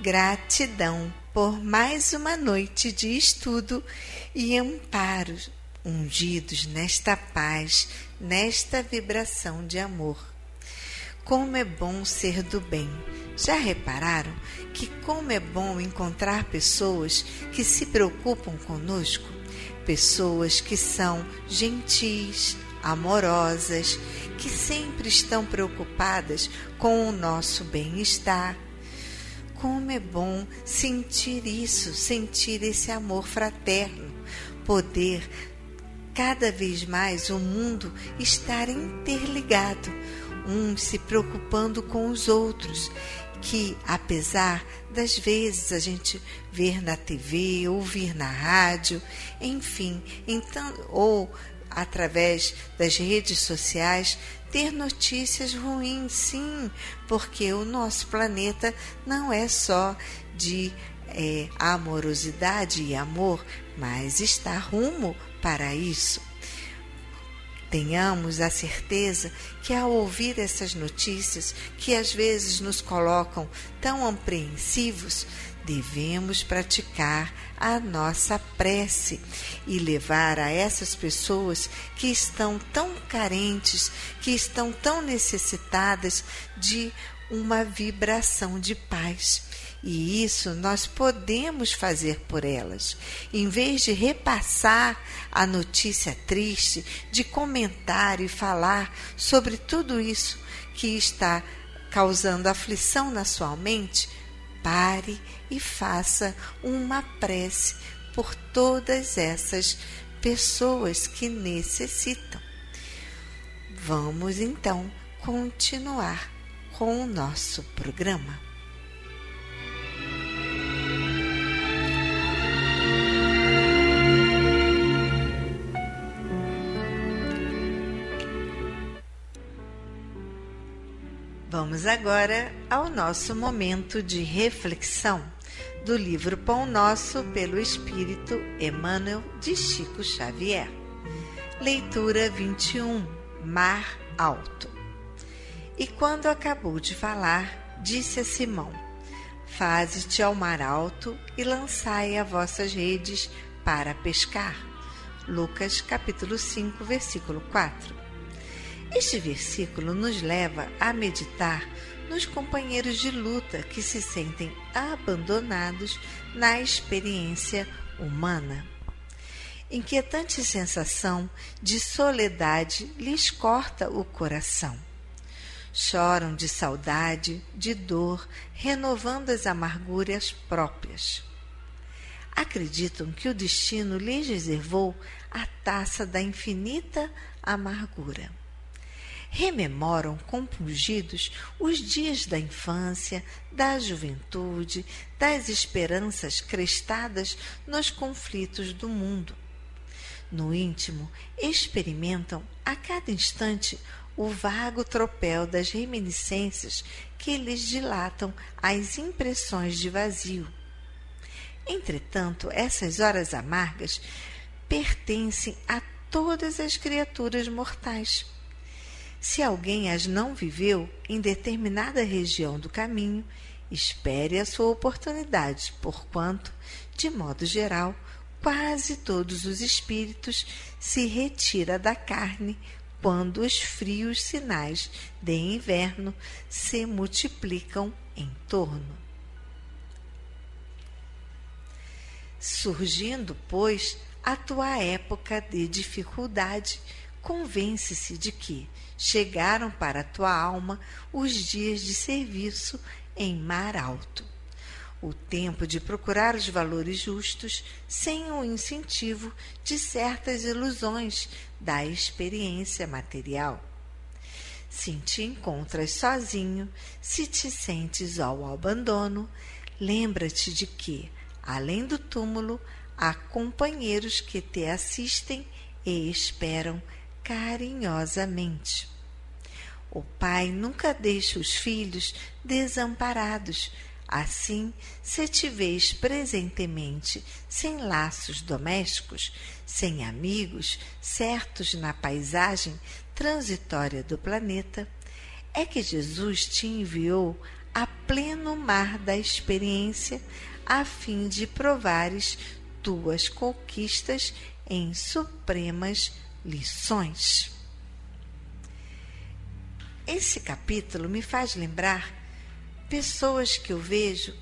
Gratidão por mais uma noite de estudo e amparo ungidos nesta paz, nesta vibração de amor. Como é bom ser do bem. Já repararam que como é bom encontrar pessoas que se preocupam conosco? Pessoas que são gentis, amorosas, que sempre estão preocupadas com o nosso bem-estar. Como é bom sentir isso, sentir esse amor fraterno, poder cada vez mais o mundo estar interligado, uns se preocupando com os outros, que apesar das vezes a gente ver na TV, ouvir na rádio, enfim, então, ou através das redes sociais, ter notícias ruins, sim, porque o nosso planeta não é só de amorosidade e amor, mas está rumo para isso. Tenhamos a certeza que ao ouvir essas notícias, que às vezes nos colocam tão apreensivos, devemos praticar a nossa prece e levar a essas pessoas que estão tão carentes, que estão tão necessitadas de uma vibração de paz. E isso nós podemos fazer por elas. Em vez de repassar a notícia triste, de comentar e falar sobre tudo isso que está causando aflição na sua mente, pare e faça uma prece por todas essas pessoas que necessitam. Vamos então continuar com o nosso programa. Vamos agora ao nosso momento de reflexão do livro Pão Nosso pelo Espírito Emmanuel de Chico Xavier. Leitura 21, Mar Alto. E quando acabou de falar, disse a Simão: Faze-te ao mar alto e lançai as vossas redes para pescar. Lucas capítulo 5, versículo 4. Este versículo nos leva a meditar nos companheiros de luta que se sentem abandonados na experiência humana. Inquietante sensação de soledade lhes corta o coração. Choram de saudade, de dor, renovando as amarguras próprias. Acreditam que o destino lhes reservou a taça da infinita amargura. Rememoram compungidos os dias da infância, da juventude, das esperanças crestadas nos conflitos do mundo. No íntimo, experimentam a cada instante o vago tropel das reminiscências que lhes dilatam as impressões de vazio. Entretanto, essas horas amargas pertencem a todas as criaturas mortais. Se alguém as não viveu em determinada região do caminho, espere a sua oportunidade, porquanto, de modo geral, quase todos os espíritos se retiram da carne quando os frios sinais de inverno se multiplicam em torno. Surgindo, pois, a tua época de dificuldade, convence-se de que chegaram para a tua alma os dias de serviço em mar alto. O tempo de procurar os valores justos sem o incentivo de certas ilusões da experiência material. Se te encontras sozinho, se te sentes ao abandono, lembra-te de que, além do túmulo, há companheiros que te assistem e esperam carinhosamente. O pai nunca deixa os filhos desamparados. Assim, se te vês presentemente sem laços domésticos, sem amigos, certos na paisagem transitória do planeta, é que Jesus te enviou a pleno mar da experiência, a fim de provares tuas conquistas em supremas lições. Esse capítulo me faz lembrar pessoas que eu vejo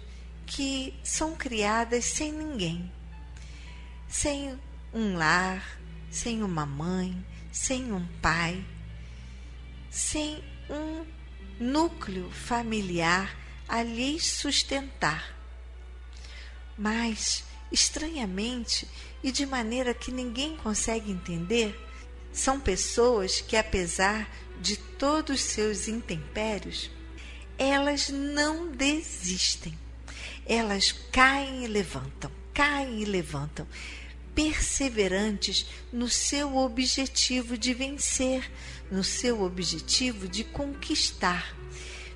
que são criadas sem ninguém, sem um lar, sem uma mãe, sem um pai, sem um núcleo familiar a lhes sustentar. Mas, estranhamente e de maneira que ninguém consegue entender, são pessoas que, apesar de todos os seus intempéries, elas não desistem. Elas caem e levantam, perseverantes no seu objetivo de vencer, no seu objetivo de conquistar.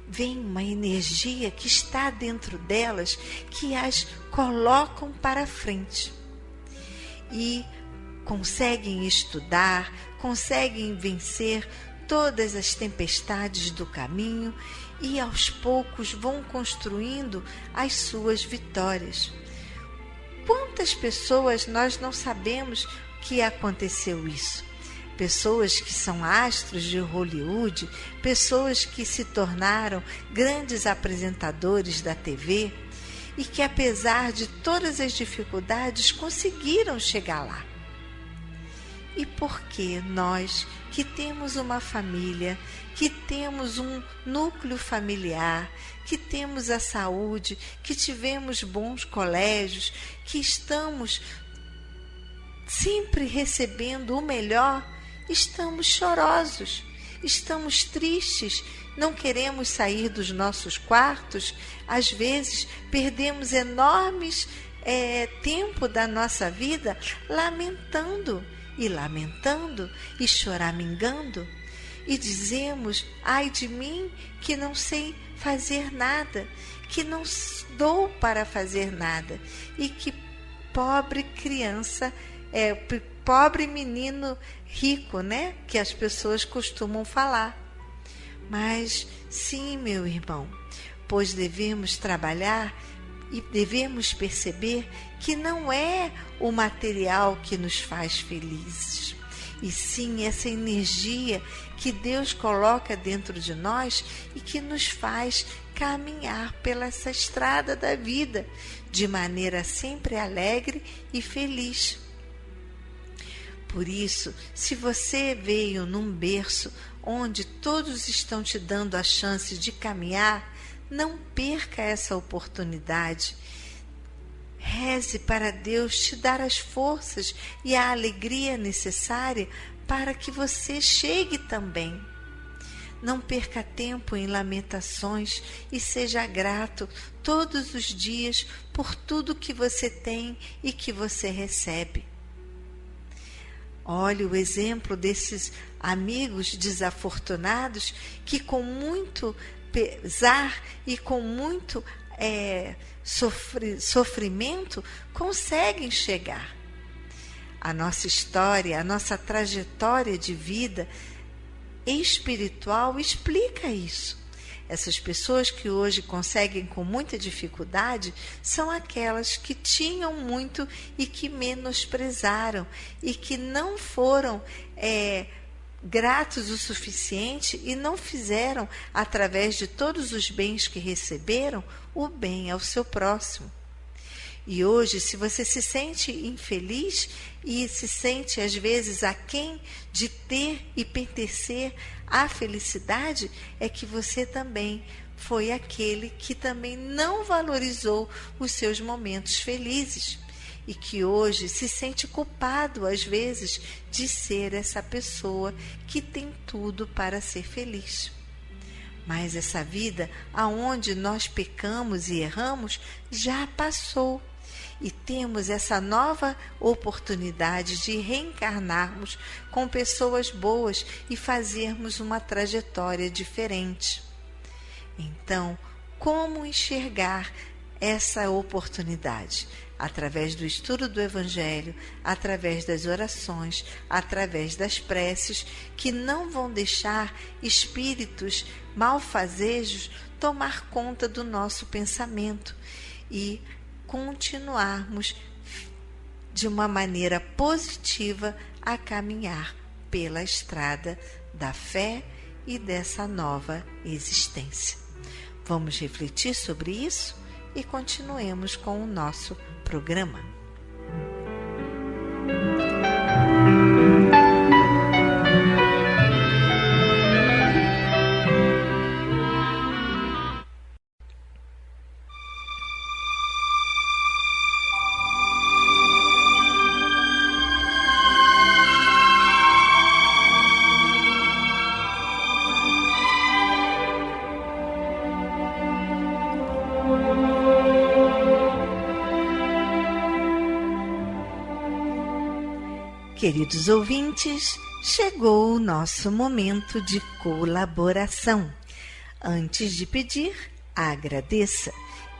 Vem uma energia que está dentro delas que as colocam para frente. E conseguem estudar, conseguem vencer todas as tempestades do caminho e aos poucos vão construindo as suas vitórias. Quantas pessoas nós não sabemos que aconteceu isso? Pessoas que são astros de Hollywood, pessoas que se tornaram grandes apresentadores da TV e que, apesar de todas as dificuldades, conseguiram chegar lá. E por que nós, que temos uma família, que temos um núcleo familiar, que temos a saúde, que tivemos bons colégios, que estamos sempre recebendo o melhor, estamos chorosos, estamos tristes, não queremos sair dos nossos quartos, às vezes perdemos enormes tempo da nossa vida lamentando e choramingando, e dizemos: ai de mim que não sei fazer nada, que não dou para fazer nada, e que pobre criança, pobre menino rico, né? Que as pessoas costumam falar. Mas sim, meu irmão, pois devemos trabalhar e devemos perceber que não é o material que nos faz felizes, e sim essa energia que Deus coloca dentro de nós e que nos faz caminhar pela essa estrada da vida de maneira sempre alegre e feliz. Por isso, se você veio num berço onde todos estão te dando a chance de caminhar, não perca essa oportunidade. Reze para Deus te dar as forças e a alegria necessária para que você chegue também. Não perca tempo em lamentações e seja grato todos os dias por tudo que você tem e que você recebe. Olhe o exemplo desses amigos desafortunados que, com muito pesar e com muito sofrimento, conseguem chegar. A nossa história, a nossa trajetória de vida espiritual explica isso. Essas pessoas que hoje conseguem com muita dificuldade são aquelas que tinham muito e que menosprezaram e que não foram gratos o suficiente e não fizeram, através de todos os bens que receberam, o bem ao seu próximo. E hoje, se você se sente infeliz e se sente às vezes aquém de ter e pertencer à felicidade, é que você também foi aquele que também não valorizou os seus momentos felizes e que hoje se sente culpado às vezes de ser essa pessoa que tem tudo para ser feliz. Mas essa vida aonde nós pecamos e erramos já passou. E temos essa nova oportunidade de reencarnarmos com pessoas boas e fazermos uma trajetória diferente. Então, como enxergar essa oportunidade? Através do estudo do Evangelho, através das orações, através das preces, que não vão deixar espíritos malfazejos tomar conta do nosso pensamento e continuarmos de uma maneira positiva a caminhar pela estrada da fé e dessa nova existência. Vamos refletir sobre isso e continuemos com o nosso programa. Queridos ouvintes, chegou o nosso momento de colaboração. Antes de pedir, agradeça.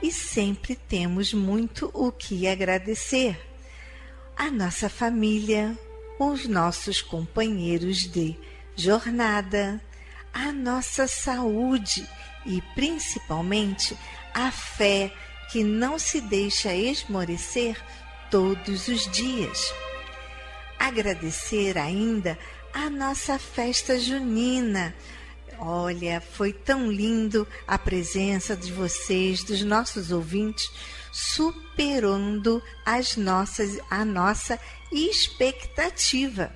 E sempre temos muito o que agradecer. A nossa família, os nossos companheiros de jornada, a nossa saúde e, principalmente, a fé que não se deixa esmorecer todos os dias. Agradecer ainda a nossa festa junina. Olha, foi tão lindo a presença de vocês, dos nossos ouvintes, superando a nossa expectativa.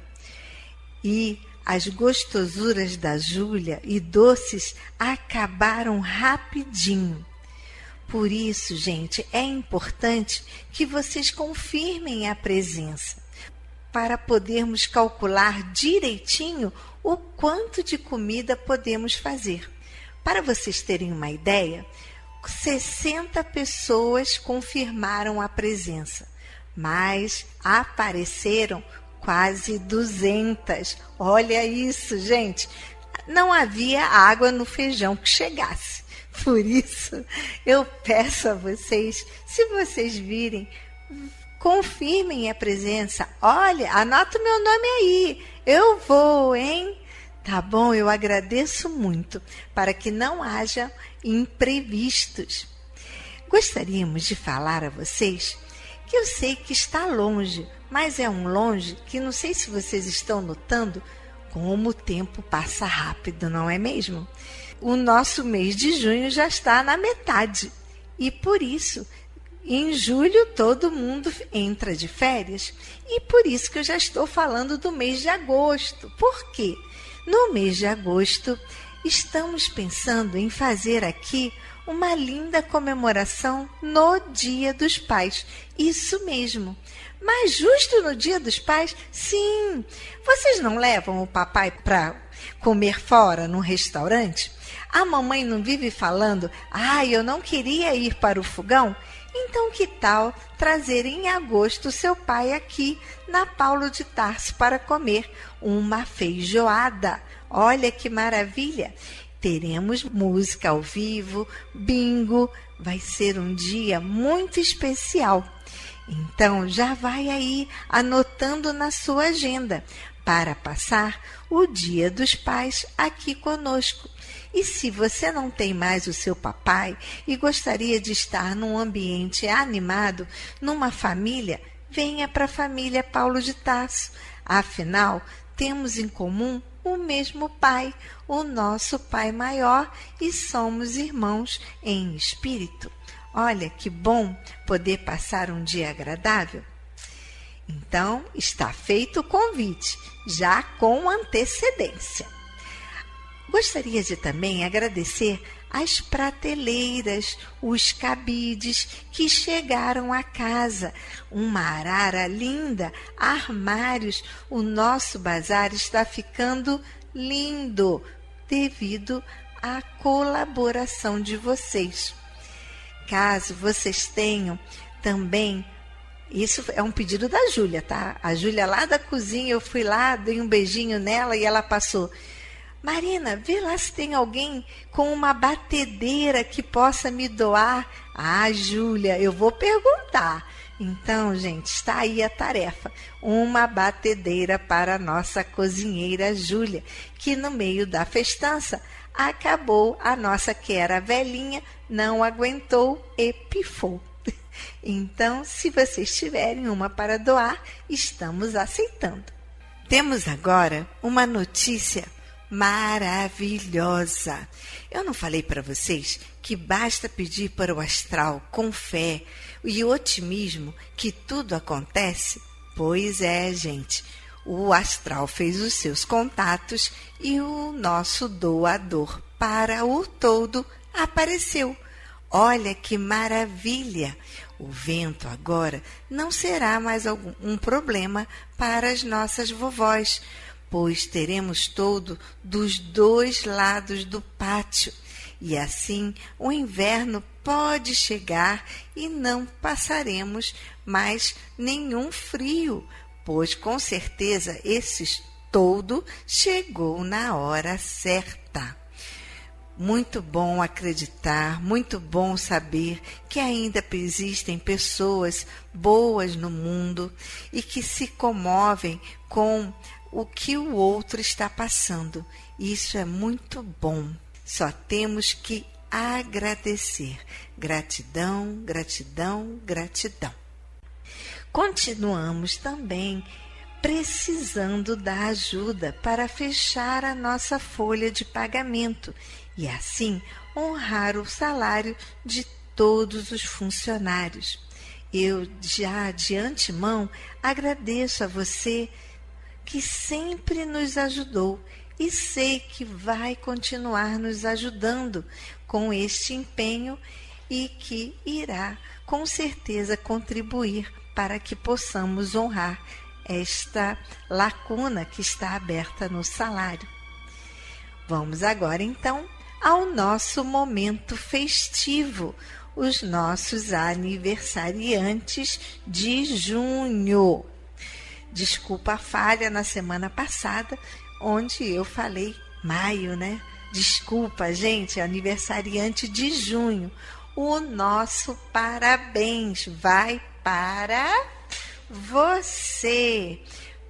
E as gostosuras da Júlia e doces acabaram rapidinho. Por isso, gente, é importante que vocês confirmem a presença, para podermos calcular direitinho o quanto de comida podemos fazer. Para vocês terem uma ideia, 60 pessoas confirmaram a presença, mas apareceram quase 200. Olha isso, gente! Não havia água no feijão que chegasse. Por isso, eu peço a vocês, se vocês virem, confirmem a presença. Olha, anota o meu nome aí. Eu vou, hein? Tá bom, eu agradeço muito, para que não haja imprevistos. Gostaríamos de falar a vocês que eu sei que está longe, mas é um longe que não sei se vocês estão notando como o tempo passa rápido, não é mesmo? O nosso mês de junho já está na metade e por isso em julho todo mundo entra de férias e por isso que eu já estou falando do mês de agosto. Por quê? No mês de agosto estamos pensando em fazer aqui uma linda comemoração no Dia dos Pais. Isso mesmo. Mas justo no Dia dos Pais, sim. Vocês não levam o papai para comer fora num restaurante? A mamãe não vive falando, eu não queria ir para o fogão? Então, que tal trazer em agosto seu pai aqui na Paulo de Tarso para comer uma feijoada? Olha que maravilha! Teremos música ao vivo, bingo, vai ser um dia muito especial. Então, já vai aí anotando na sua agenda para passar o Dia dos Pais aqui conosco. E se você não tem mais o seu papai e gostaria de estar num ambiente animado, numa família, venha para a família Paulo de Tarso. Afinal, temos em comum o mesmo pai, o nosso Pai maior, e somos irmãos em espírito. Olha que bom poder passar um dia agradável. Então, está feito o convite, já com antecedência. Gostaria de também agradecer as prateleiras, os cabides que chegaram à casa, uma arara linda, armários. O nosso bazar está ficando lindo devido à colaboração de vocês. Caso vocês tenham também, isso é um pedido da Júlia, tá? A Júlia lá da cozinha, eu fui lá, dei um beijinho nela e ela passou: Marina, vê lá se tem alguém com uma batedeira que possa me doar. Júlia, eu vou perguntar. Então, gente, está aí a tarefa. Uma batedeira para a nossa cozinheira Júlia, que no meio da festança acabou a nossa que era velhinha, não aguentou e pifou. Então, se vocês tiverem uma para doar, estamos aceitando. Temos agora uma notícia maravilhosa. Eu não falei para vocês que basta pedir para o astral com fé e otimismo que tudo acontece? Pois é, gente. O astral fez os seus contatos e o nosso doador para o todo apareceu. Olha que maravilha! O vento agora não será mais um problema para as nossas vovós, pois teremos todo dos dois lados do pátio. E assim o inverno pode chegar e não passaremos mais nenhum frio, pois com certeza esse todo chegou na hora certa. Muito bom acreditar, muito bom saber que ainda existem pessoas boas no mundo e que se comovem com o que o outro está passando. Isso é muito bom. Só temos que agradecer. Gratidão, gratidão, gratidão. Continuamos também precisando da ajuda para fechar a nossa folha de pagamento e assim honrar o salário de todos os funcionários. Eu já de antemão agradeço a você que sempre nos ajudou e sei que vai continuar nos ajudando com este empenho e que irá com certeza contribuir para que possamos honrar esta lacuna que está aberta no salário. Vamos agora então ao nosso momento festivo, os nossos aniversariantes de junho. Desculpa a falha na semana passada, onde eu falei maio, né? Desculpa, gente, aniversariante de junho. O nosso parabéns vai para você,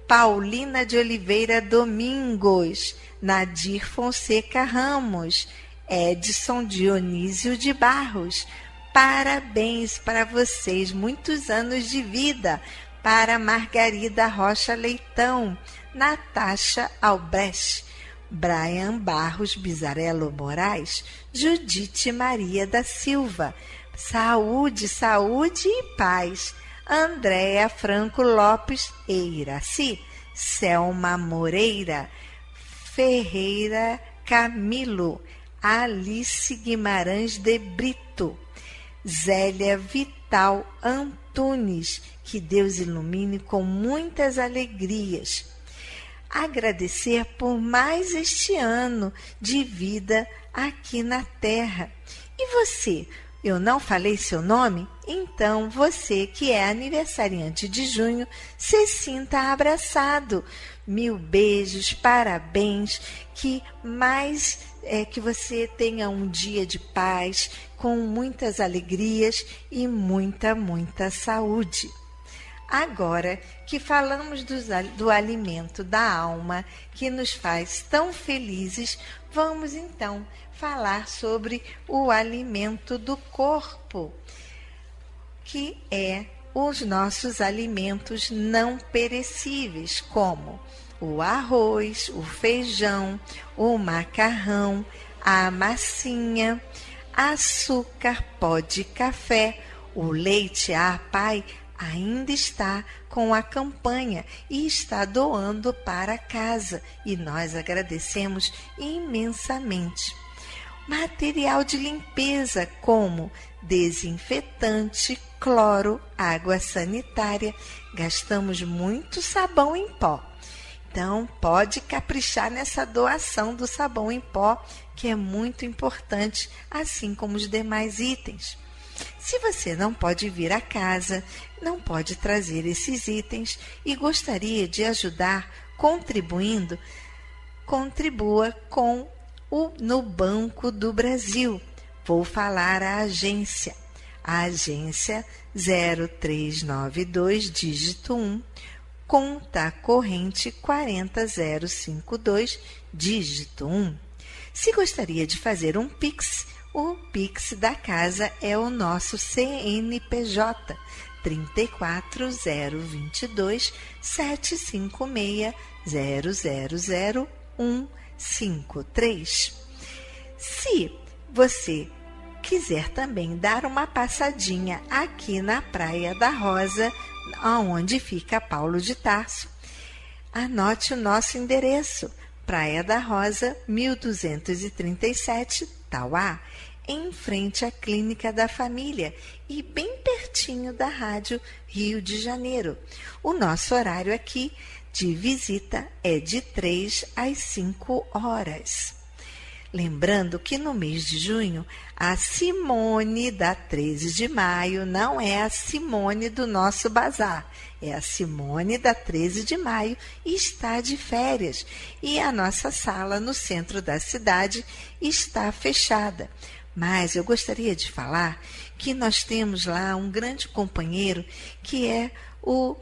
Paulina de Oliveira Domingos, Nadir Fonseca Ramos, Edson Dionísio de Barros. Parabéns para vocês, muitos anos de vida. Para Margarida Rocha Leitão, Natasha Albrecht, Brian Barros Bizarello Moraes, Judite Maria da Silva, saúde, saúde e paz. Andréa Franco Lopes e Iraci, Selma Moreira, Ferreira Camilo, Alice Guimarães de Brito, Zélia Vital Antunes, que Deus ilumine com muitas alegrias. Agradecer por mais este ano de vida aqui na Terra. E você, eu não falei seu nome? Então, você que é aniversariante de junho, se sinta abraçado. 1000 beijos, parabéns, que você tenha um dia de paz, com muitas alegrias e muita saúde. Agora que falamos do alimento da alma que nos faz tão felizes, vamos então falar sobre o alimento do corpo, que é os nossos alimentos não perecíveis, como o arroz, o feijão, o macarrão, a massinha, açúcar, pó de café, o leite. Pai ainda está com a campanha e está doando para casa, e nós agradecemos imensamente. Material de limpeza como desinfetante, cloro, água sanitária. Gastamos muito sabão em pó. Então, pode caprichar nessa doação do sabão em pó, que é muito importante, assim como os demais itens. Se você não pode vir a casa, não pode trazer esses itens e gostaria de ajudar contribuindo, contribua no Banco do Brasil. Vou falar a agência. a agência 0392, dígito 1, conta corrente 40052, dígito 1. Se gostaria de fazer um Pix, o Pix da casa é o nosso CNPJ 34022 756 000153. Se você quiser também dar uma passadinha aqui na Praia da Rosa, aonde fica Paulo de Tarso, anote o nosso endereço: Praia da Rosa, 1237, Tauá, em frente à Clínica da Família e bem pertinho da Rádio Rio de Janeiro. O nosso horário aqui de visita é de 3 às 5 horas. Lembrando que no mês de junho, a Simone da 13 de maio não é a Simone do nosso bazar, é a Simone da 13 de maio e está de férias. E a nossa sala no centro da cidade está fechada. Mas eu gostaria de falar que nós temos lá um grande companheiro que é um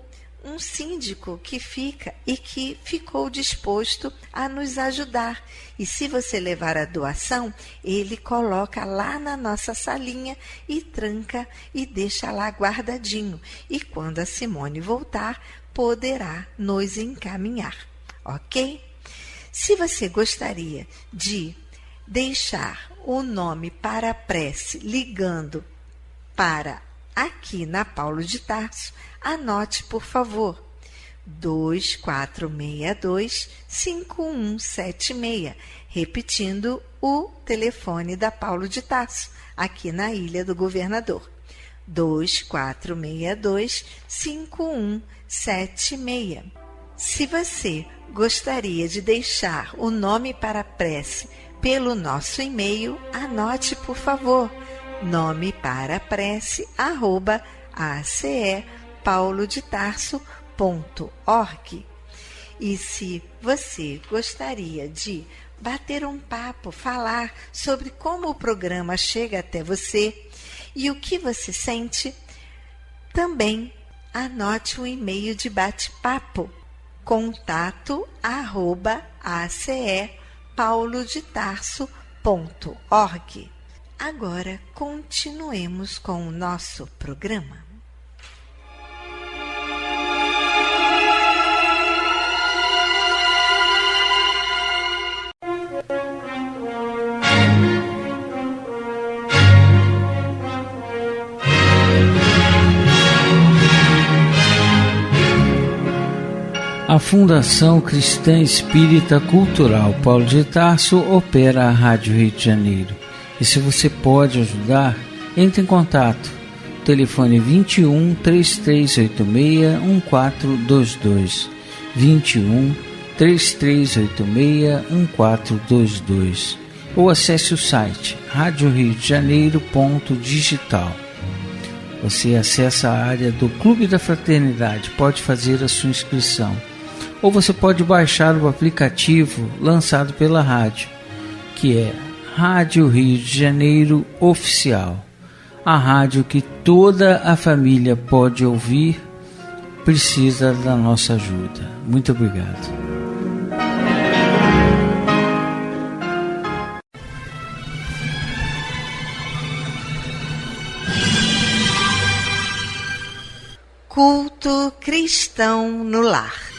síndico que fica e que ficou disposto a nos ajudar. E se você levar a doação, ele coloca lá na nossa salinha e tranca e deixa lá guardadinho. E quando a Simone voltar, poderá nos encaminhar, ok? Se você gostaria de deixar o nome para a prece ligando para aqui na Paulo de Tarso, anote, por favor, 2462-5176, repetindo o telefone da Paulo de Tarso, aqui na Ilha do Governador, 2462-5176. Se você gostaria de deixar o nome para a prece pelo nosso e-mail, anote, por favor, nome para prece @acepaulodetarso.org. E se você gostaria de bater um papo, falar sobre como o programa chega até você e o que você sente, também anote um e-mail de bate-papo, contato@acepaulodetarso.org. Agora, continuemos com o nosso programa. A Fundação Cristã Espírita Cultural Paulo de Tarso opera a Rádio Rio de Janeiro. E se você pode ajudar, entre em contato. Telefone 21 3386 1422. 21 3386 1422. Ou acesse o site radioriodejaneiro.digital. Você acessa a área do Clube da Fraternidade, pode fazer a sua inscrição. Ou você pode baixar o aplicativo lançado pela rádio, que é Rádio Rio de Janeiro Oficial. A rádio que toda a família pode ouvir, precisa da nossa ajuda. Muito obrigado. Culto cristão no lar.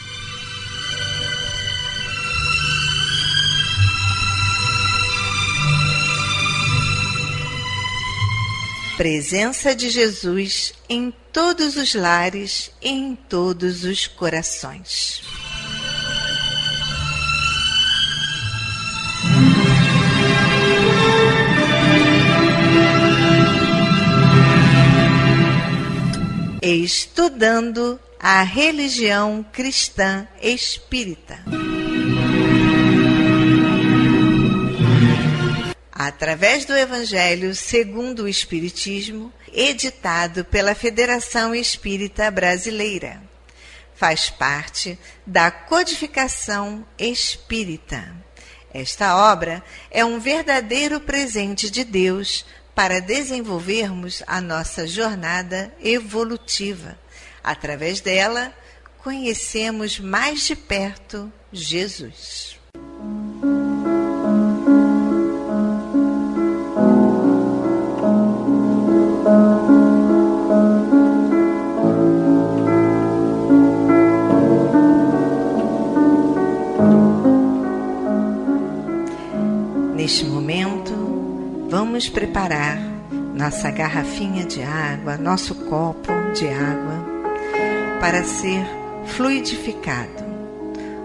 Presença de Jesus em todos os lares e em todos os corações. Estudando a religião cristã espírita. Através do Evangelho segundo o Espiritismo, editado pela Federação Espírita Brasileira. Faz parte da Codificação Espírita. Esta obra é um verdadeiro presente de Deus para desenvolvermos a nossa jornada evolutiva. Através dela, conhecemos mais de perto Jesus. Neste momento, vamos preparar nossa garrafinha de água, nosso copo de água, para ser fluidificado,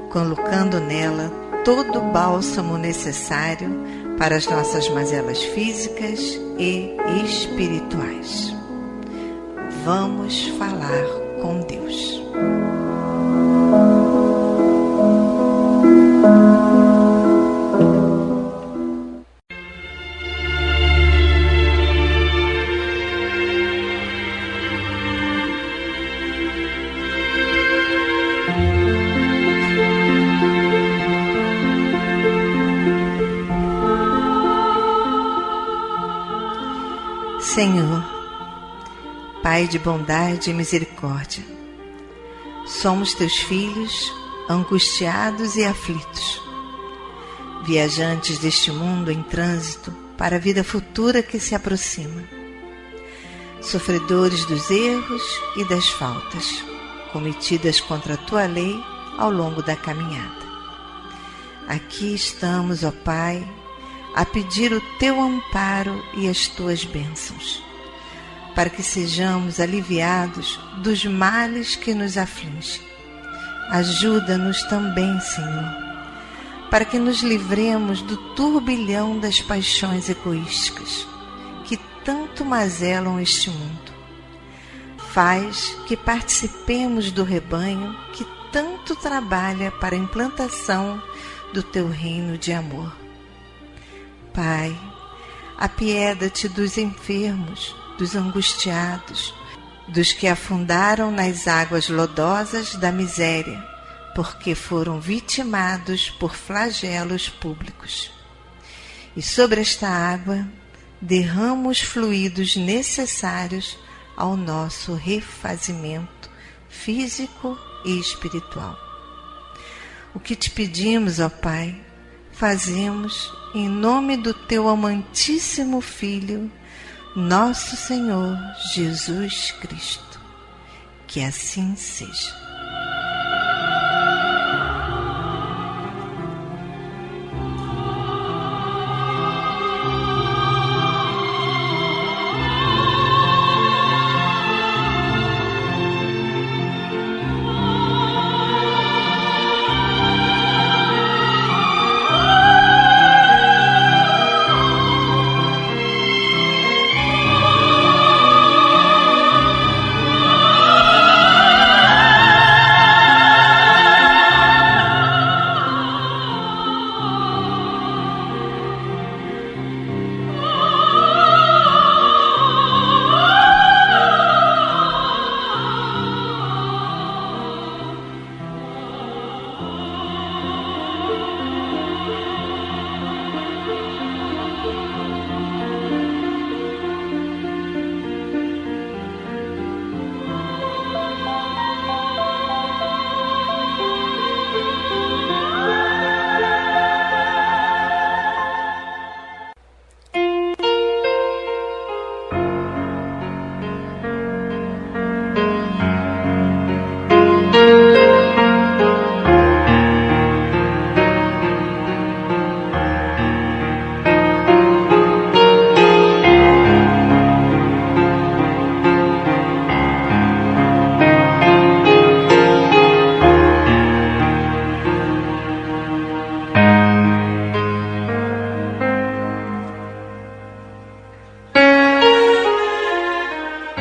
colocando nela todo o bálsamo necessário para as nossas mazelas físicas e espirituais. Vamos falar com Deus. Senhor, Pai de bondade e misericórdia, somos teus filhos angustiados e aflitos, viajantes deste mundo em trânsito para a vida futura que se aproxima, sofredores dos erros e das faltas cometidas contra a tua lei ao longo da caminhada. Aqui estamos, ó Pai, a pedir o teu amparo e as tuas bênçãos, para que sejamos aliviados dos males que nos afligem. Ajuda-nos também, Senhor, para que nos livremos do turbilhão das paixões egoísticas que tanto mazelam este mundo. Faz que participemos do rebanho que tanto trabalha para a implantação do teu reino de amor. Pai, apieda-te dos enfermos, dos angustiados, dos que afundaram nas águas lodosas da miséria, porque foram vitimados por flagelos públicos. E sobre esta água derrama os fluidos necessários ao nosso refazimento físico e espiritual. O que te pedimos, ó Pai, fazemos em nome do teu amantíssimo Filho, nosso Senhor Jesus Cristo. Que assim seja.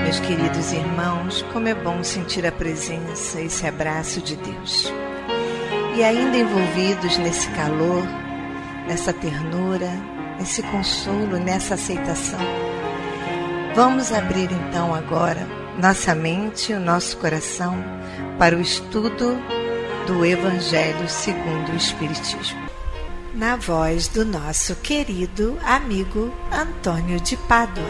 Meus queridos irmãos, como é bom sentir a presença, esse abraço de Deus. E ainda envolvidos nesse calor, nessa ternura, nesse consolo, nessa aceitação, vamos abrir então agora nossa mente e o nosso coração para o estudo do Evangelho segundo o Espiritismo. na voz do nosso querido amigo Antônio de Pádua.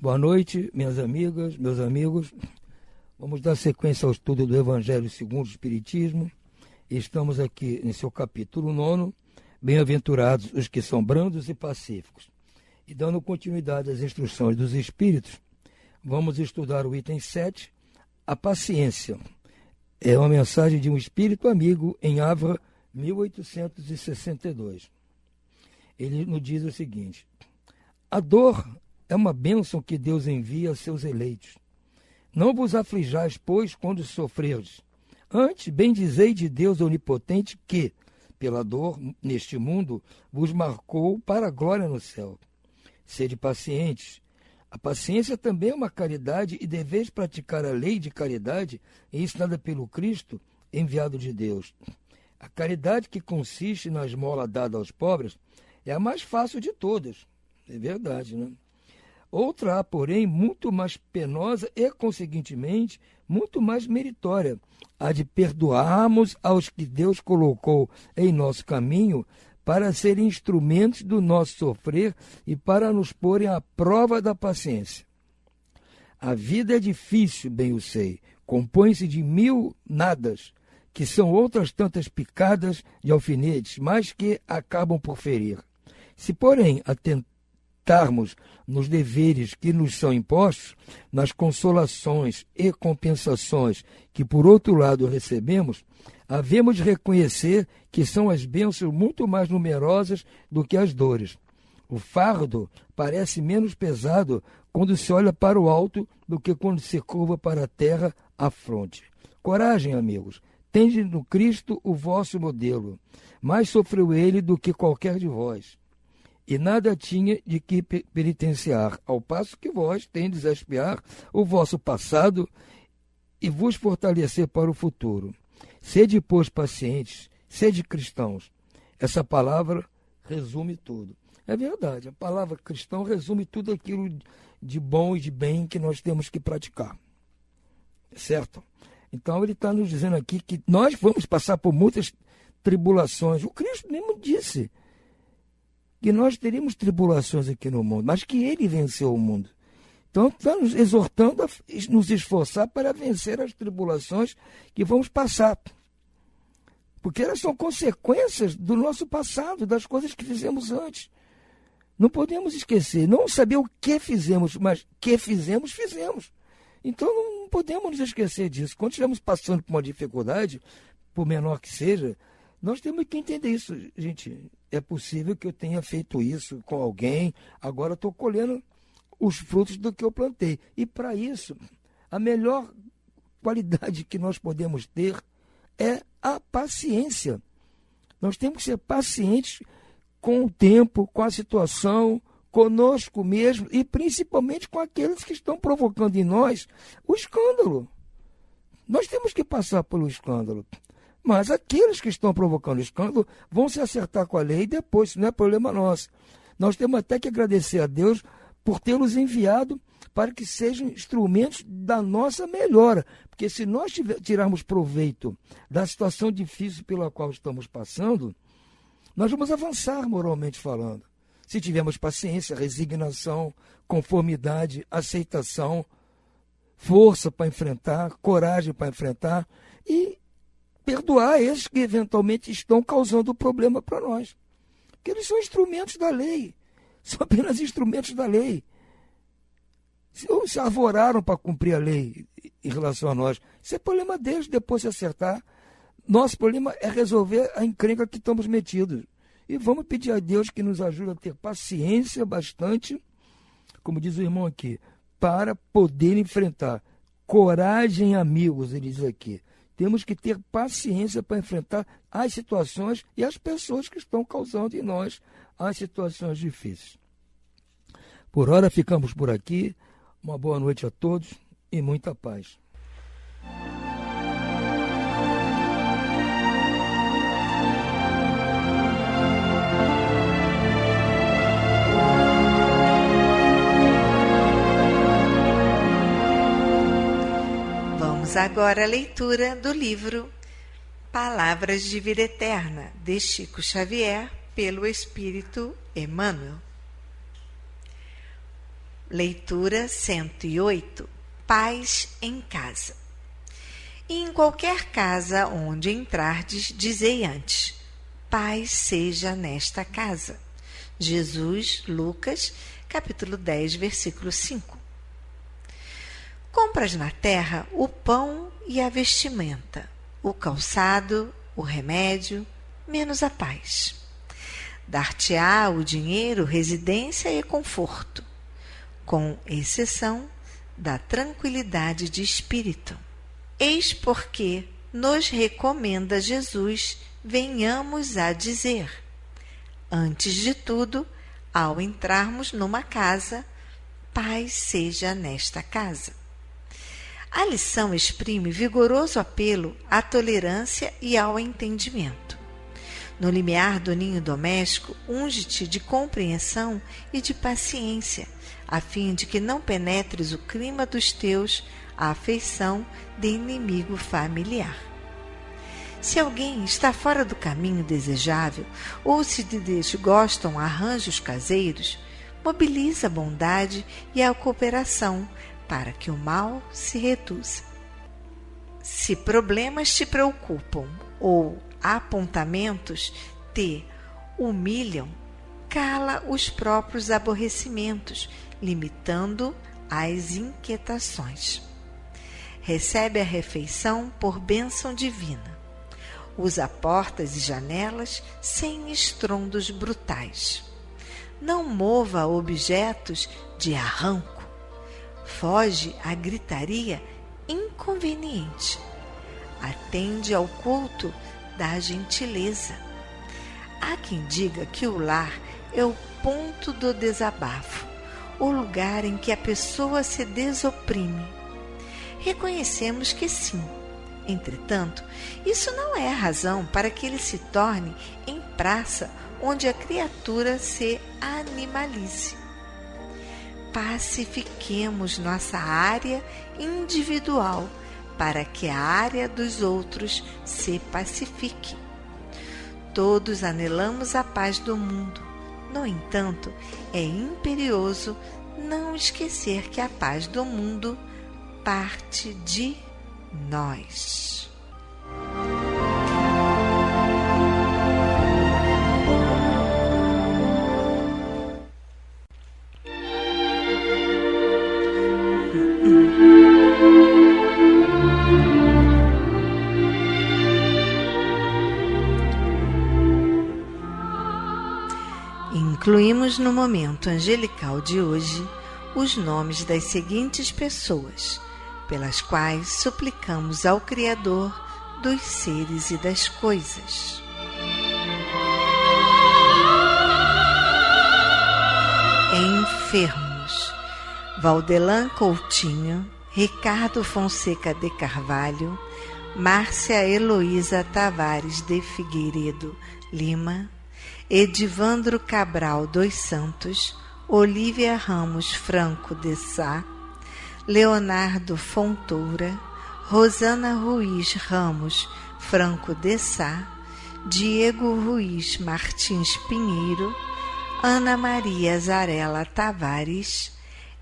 Boa noite, minhas amigas, meus amigos. Vamos dar sequência ao estudo do Evangelho segundo o Espiritismo. Estamos aqui em seu capítulo 9, Bem-aventurados os que são brandos e pacíficos. E dando continuidade às instruções dos Espíritos, vamos estudar o item 7, a paciência. É uma mensagem de um Espírito amigo em Havre, 1862. Ele nos diz o seguinte: a dor é uma bênção que Deus envia aos seus eleitos. Não vos aflijais, pois, quando sofrerdes. Antes, bendizei de Deus onipotente que, pela dor neste mundo, vos marcou para a glória no céu. Sede pacientes. A paciência também é uma caridade e deveis praticar a lei de caridade ensinada pelo Cristo, enviado de Deus. A caridade que consiste na esmola dada aos pobres é a mais fácil de todas. É verdade, né? Outra há, porém, muito mais penosa e, conseguintemente, muito mais meritória, a de perdoarmos aos que Deus colocou em nosso caminho para serem instrumentos do nosso sofrer e para nos porem à prova da paciência. A vida é difícil, bem o sei, compõe-se de 1000 nadas, que são outras tantas picadas de alfinetes, mas que acabam por ferir. Se, porém, atentarmos nos deveres que nos são impostos, nas consolações e compensações que, por outro lado, recebemos, havemos de reconhecer que são as bênçãos muito mais numerosas do que as dores. O fardo parece menos pesado quando se olha para o alto do que quando se curva para a terra a fronte. Coragem, amigos, tende no Cristo o vosso modelo. Mais sofreu ele do que qualquer de vós. E nada tinha de que penitenciar, ao passo que vós tendes a expiar o vosso passado e vos fortalecer para o futuro. Sede, pois, pacientes, sede cristãos. Essa palavra resume tudo. É verdade, a palavra cristão resume tudo aquilo de bom e de bem que nós temos que praticar. Certo? Então ele está nos dizendo aqui que nós vamos passar por muitas tribulações. O Cristo mesmo disse que nós teríamos tribulações aqui no mundo, mas que ele venceu o mundo. Então, está nos exortando a nos esforçar para vencer as tribulações que vamos passar. Porque elas são consequências do nosso passado, das coisas que fizemos antes. Não podemos esquecer, não saber o que fizemos, mas que fizemos, fizemos. Então, não podemos nos esquecer disso. Quando estivermos passando por uma dificuldade, por menor que seja, nós temos que entender isso. Gente, é possível que eu tenha feito isso com alguém, agora estou colhendo os frutos do que eu plantei. E para isso, a melhor qualidade que nós podemos ter é a paciência. Nós temos que ser pacientes com o tempo, com a situação, conosco mesmo e principalmente com aqueles que estão provocando em nós o escândalo. Nós temos que passar pelo escândalo. Mas aqueles que estão provocando escândalo vão se acertar com a lei depois, isso não é problema nosso. Nós temos até que agradecer a Deus por tê-los enviado para que sejam instrumentos da nossa melhora. Porque se nós tirarmos proveito da situação difícil pela qual estamos passando, nós vamos avançar moralmente falando. Se tivermos paciência, resignação, conformidade, aceitação, força para enfrentar, coragem para enfrentar e perdoar esses que eventualmente estão causando problema para nós. Porque eles são instrumentos da lei. São apenas instrumentos da lei. Se arvoraram para cumprir a lei em relação a nós, isso é problema deles depois se acertar. Nosso problema é resolver a encrenca que estamos metidos. E vamos pedir a Deus que nos ajude a ter paciência bastante, como diz o irmão aqui, para poder enfrentar. Coragem, amigos, ele diz aqui. Temos que ter paciência para enfrentar as situações e as pessoas que estão causando em nós as situações difíceis. Por hora ficamos por aqui. Uma boa noite a todos e muita paz. agora à leitura do livro Palavras de Vida Eterna, de Chico Xavier, pelo Espírito Emmanuel. Leitura 108. Paz em casa. E em qualquer casa onde entrardes, dizei antes: paz seja nesta casa. Jesus, Lucas, capítulo 10, versículo 5. Compras na terra o pão e a vestimenta, o calçado, o remédio, menos a paz. Dar-te-á o dinheiro, residência e conforto, com exceção da tranquilidade de espírito. Eis porque nos recomenda Jesus, venhamos a dizer, antes de tudo, ao entrarmos numa casa, paz seja nesta casa. A lição exprime vigoroso apelo à tolerância e ao entendimento. No limiar do ninho doméstico, unge-te de compreensão e de paciência, a fim de que não penetres o clima dos teus à afeição de inimigo familiar. Se alguém está fora do caminho desejável ou se te desgostam arranjos caseiros, mobiliza a bondade e a cooperação para que o mal se reduza. Se problemas te preocupam ou apontamentos te humilham, cala os próprios aborrecimentos, limitando as inquietações. Recebe a refeição por bênção divina. Usa portas e janelas sem estrondos brutais. Não mova objetos de arranco. Foge à gritaria inconveniente. Atende ao culto da gentileza. Há quem diga que o lar é o ponto do desabafo, o lugar em que a pessoa se desoprime. Reconhecemos que sim. Entretanto, isso não é razão para que ele se torne em praça onde a criatura se animalize. Pacifiquemos nossa área individual para que a área dos outros se pacifique. Todos anelamos a paz do mundo. No entanto, é imperioso não esquecer que a paz do mundo parte de nós. Incluímos no momento angelical de hoje os nomes das seguintes pessoas, pelas quais suplicamos ao Criador dos seres e das coisas. Enfermos: Valdelan Coutinho, Ricardo Fonseca de Carvalho, Márcia Heloísa Tavares de Figueiredo Lima, Edivandro Cabral dos Santos, Olívia Ramos Franco de Sá, Leonardo Fontoura, Rosana Ruiz Ramos Franco de Sá, Diego Ruiz Martins Pinheiro, Ana Maria Zarela Tavares,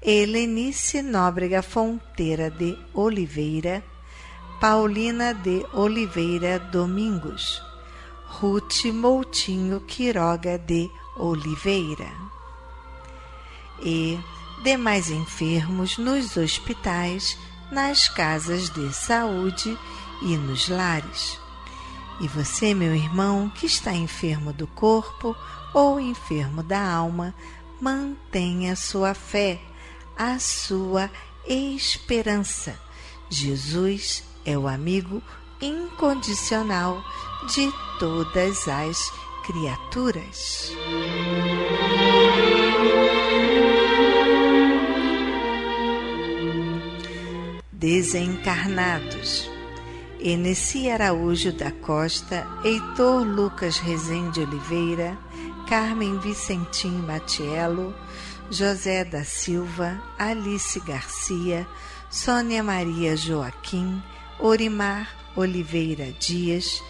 Helenice Nóbrega Fonteira de Oliveira, Paulina de Oliveira Domingos, Ruth Moutinho Quiroga de Oliveira e demais enfermos nos hospitais, nas casas de saúde e nos lares. E você, meu irmão, que está enfermo do corpo ou enfermo da alma, mantenha a sua fé, a sua esperança. Jesus é o amigo incondicional de todas as criaturas. Desencarnados: Eneci Araújo da Costa, Heitor Lucas Rezende Oliveira, Carmen Vicentim Matiello, José da Silva, Alice Garcia, Sônia Maria Joaquim, Orimar Oliveira Dias,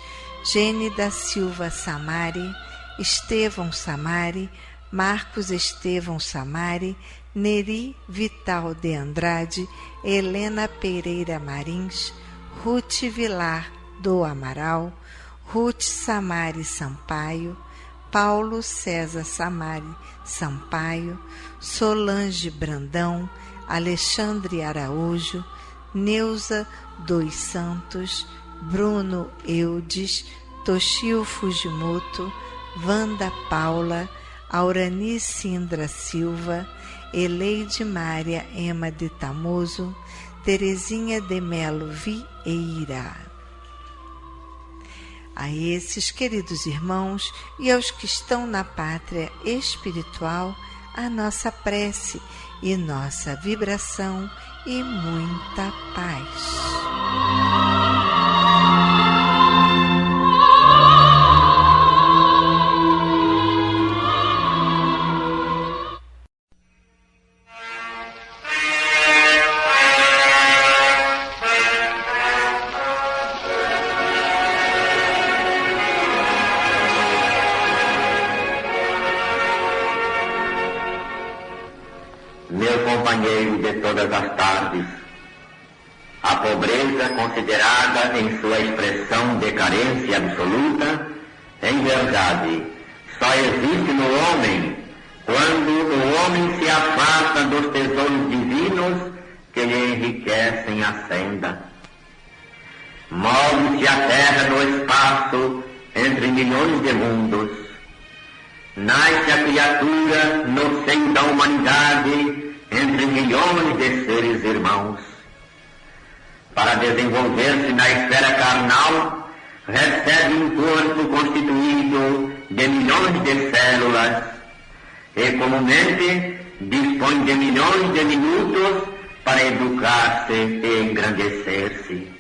Gene da Silva Samari, Estevão Samari, Marcos Estevão Samari, Neri Vital de Andrade, Helena Pereira Marins, Ruth Vilar do Amaral, Ruth Samari Sampaio, Paulo César Samari Sampaio, Solange Brandão, Alexandre Araújo, Neuza dos Santos, Bruno Eudes, Toshio Fujimoto, Wanda Paula, Aurani Sindra Silva, Eleide Mária Ema de Tamoso, Terezinha de Melo Vieira. A esses queridos irmãos e aos que estão na pátria espiritual, a nossa prece e nossa vibração e muita paz. Companheiro de todas as tardes, a pobreza considerada em sua expressão de carência absoluta, em verdade, só existe no homem quando o homem se afasta dos tesouros divinos que lhe enriquecem a senda. Move-se a terra no espaço entre milhões de mundos. Nasce a criatura no seio da humanidade entre milhões de seres irmãos. Para desenvolver-se na esfera carnal, recebe um corpo constituído de milhões de células e comumente dispõe de milhões de minutos para educar-se e engrandecer-se.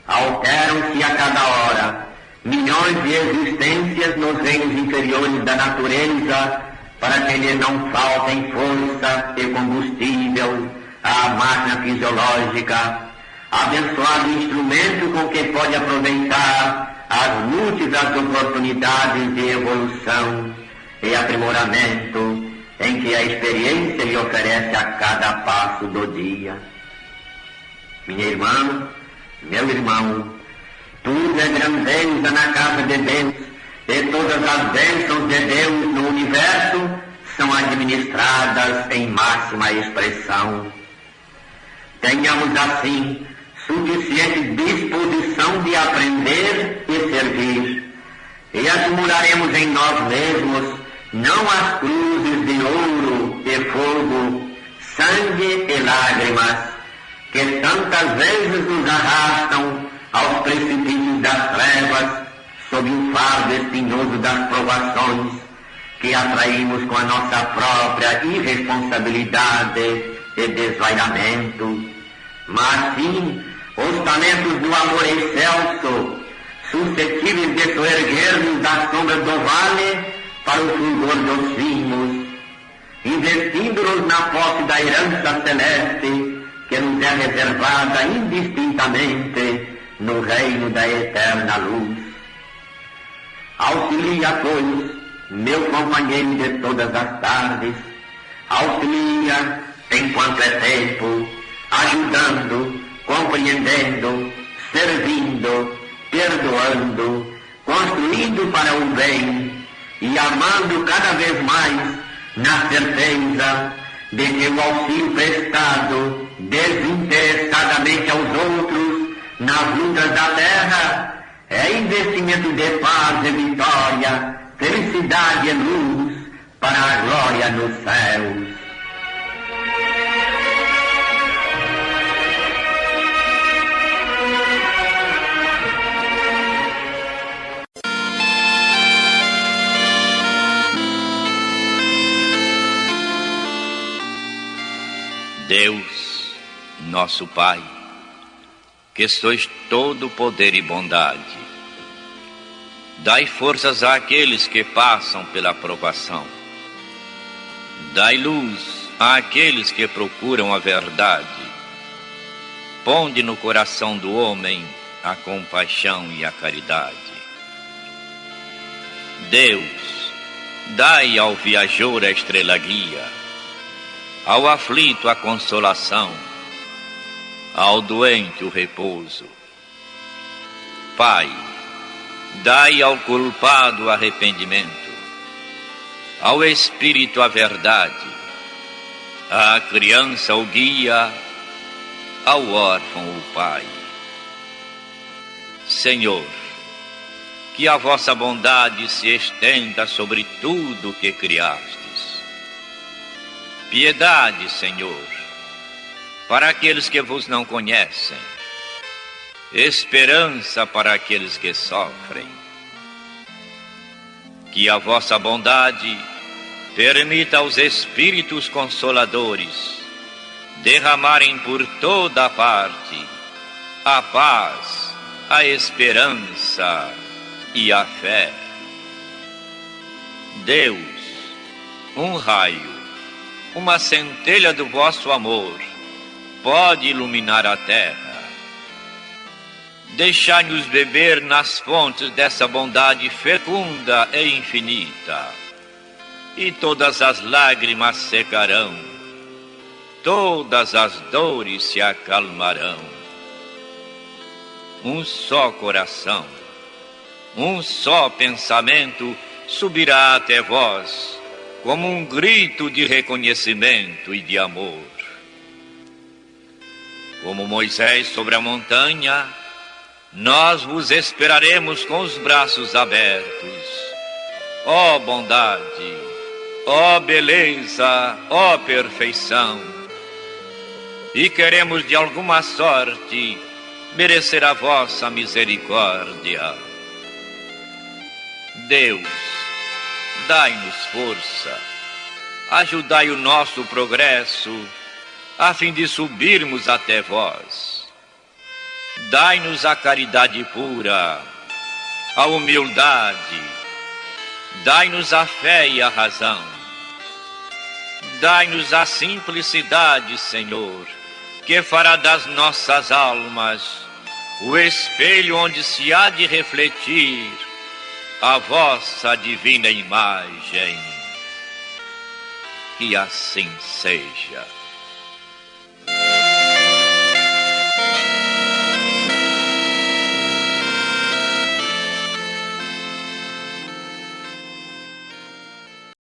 Alteram-se a cada hora milhões de existências nos reinos inferiores da natureza, para que lhe não faltem força e combustível à máquina fisiológica, abençoado instrumento com que pode aproveitar as múltiplas oportunidades de evolução e aprimoramento em que a experiência lhe oferece a cada passo do dia. Minha irmã, meu irmão, tudo é grandeza na casa de Deus, e todas as bênçãos de Deus no universo são administradas em máxima expressão. Tenhamos assim suficiente disposição de aprender e servir, e acumularemos em nós mesmos não as cruzes de ouro e fogo, sangue e lágrimas, que tantas vezes nos arrastam aos precipícios das trevas, sob o fardo espinhoso das provações que atraímos com a nossa própria irresponsabilidade e desvairamento, mas sim os talentos do amor excelso, suscetíveis de soerguer-nos das sombras do vale para o fulgor dos cimos, investindo-nos na posse da herança celeste que nos é reservada indistintamente no reino da eterna luz. Auxilia, pois, meu companheiro de todas as tardes, auxilia enquanto é tempo, ajudando, compreendendo, servindo, perdoando, construindo para o bem e amando cada vez mais, na certeza de que o auxílio prestado desinteressadamente aos outros nas lutas da terra é investimento de paz e vitória, felicidade e luz para a glória nos céus. Deus, nosso Pai, que sois todo poder e bondade, dai forças àqueles que passam pela provação, dai luz àqueles que procuram a verdade, ponde no coração do homem a compaixão e a caridade. Deus, dai ao viajor a estrela guia, ao aflito a consolação, ao doente o repouso. Pai, dai ao culpado o arrependimento, ao espírito a verdade, à criança o guia, ao órfão o pai. Senhor, que a vossa bondade se estenda sobre tudo o que criastes. Piedade, Senhor, para aqueles que vos não conhecem. Esperança para aqueles que sofrem. Que a vossa bondade permita aos Espíritos Consoladores derramarem por toda a parte a paz, a esperança e a fé. Deus, um raio, uma centelha do vosso amor pode iluminar a terra. Deixai-nos beber nas fontes dessa bondade fecunda e infinita, e todas as lágrimas secarão, todas as dores se acalmarão. Um só coração, um só pensamento subirá até vós, como um grito de reconhecimento e de amor. Como Moisés sobre a montanha, nós vos esperaremos com os braços abertos. Ó bondade, ó beleza, ó perfeição. E queremos de alguma sorte merecer a vossa misericórdia. Deus, dai-nos força, ajudai o nosso progresso, a fim de subirmos até vós. Dai-nos a caridade pura, a humildade, dai-nos a fé e a razão. Dai-nos a simplicidade, Senhor, que fará das nossas almas o espelho onde se há de refletir a vossa divina imagem. Que assim seja.